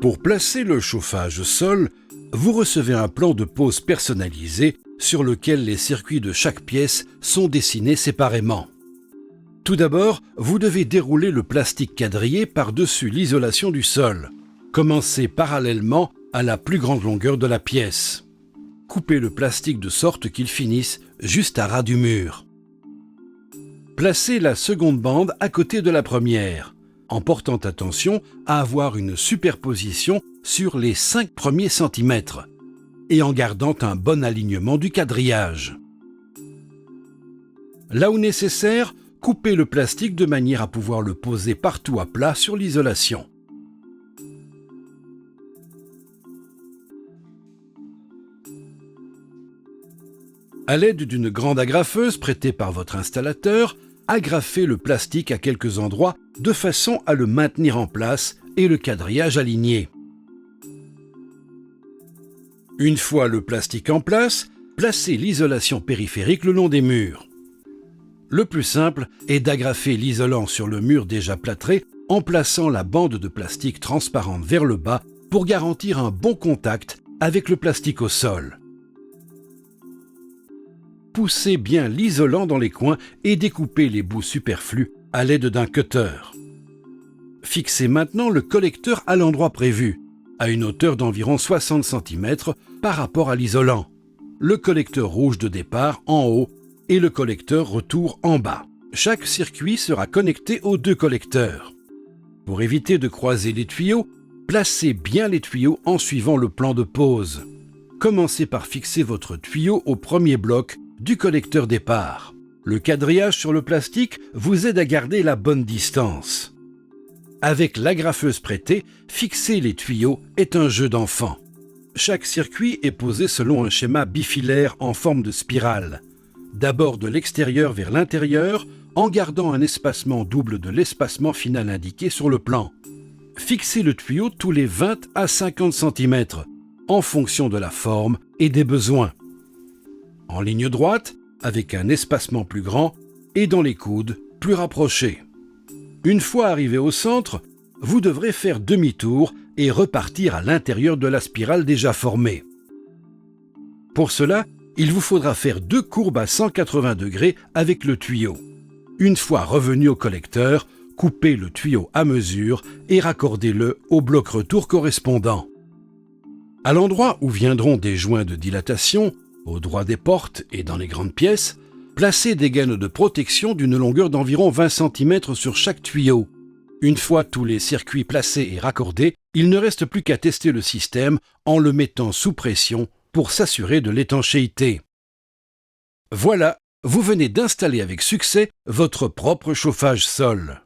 Pour placer le chauffage sol, vous recevez un plan de pose personnalisé sur lequel les circuits de chaque pièce sont dessinés séparément. Tout d'abord, vous devez dérouler le plastique quadrillé par-dessus l'isolation du sol. Commencez parallèlement à la plus grande longueur de la pièce. Coupez le plastique de sorte qu'il finisse juste à ras du mur. Placez la seconde bande à côté de la première, en portant attention à avoir une superposition sur les 5 premiers centimètres et en gardant un bon alignement du quadrillage. Là où nécessaire, coupez le plastique de manière à pouvoir le poser partout à plat sur l'isolation. À l'aide d'une grande agrafeuse prêtée par votre installateur, agrafez le plastique à quelques endroits de façon à le maintenir en place et le quadrillage aligné. Une fois le plastique en place, placez l'isolation périphérique le long des murs. Le plus simple est d'agrafer l'isolant sur le mur déjà plâtré en plaçant la bande de plastique transparente vers le bas pour garantir un bon contact avec le plastique au sol. Poussez bien l'isolant dans les coins et découpez les bouts superflus à l'aide d'un cutter. Fixez maintenant le collecteur à l'endroit prévu, à une hauteur d'environ 60 cm par rapport à l'isolant. Le collecteur rouge de départ en haut et le collecteur retour en bas. Chaque circuit sera connecté aux 2 collecteurs. Pour éviter de croiser les tuyaux, placez bien les tuyaux en suivant le plan de pose. Commencez par fixer votre tuyau au premier bloc du collecteur départ. Le quadrillage sur le plastique vous aide à garder la bonne distance. Avec l'agrafeuse prêtée, fixer les tuyaux est un jeu d'enfant. Chaque circuit est posé selon un schéma bifilaire en forme de spirale. D'abord de l'extérieur vers l'intérieur, en gardant un espacement double de l'espacement final indiqué sur le plan. Fixez le tuyau tous les 20 à 50 cm, en fonction de la forme et des besoins. En ligne droite, avec un espacement plus grand, et dans les coudes, plus rapprochés. Une fois arrivé au centre, vous devrez faire demi-tour et repartir à l'intérieur de la spirale déjà formée. Pour cela, il vous faudra faire 2 courbes à 180 degrés avec le tuyau. Une fois revenu au collecteur, coupez le tuyau à mesure et raccordez-le au bloc retour correspondant. À l'endroit où viendront des joints de dilatation, au droit des portes et dans les grandes pièces, placez des gaines de protection d'une longueur d'environ 20 cm sur chaque tuyau. Une fois tous les circuits placés et raccordés, il ne reste plus qu'à tester le système en le mettant sous pression pour s'assurer de l'étanchéité. Voilà, vous venez d'installer avec succès votre propre chauffage sol.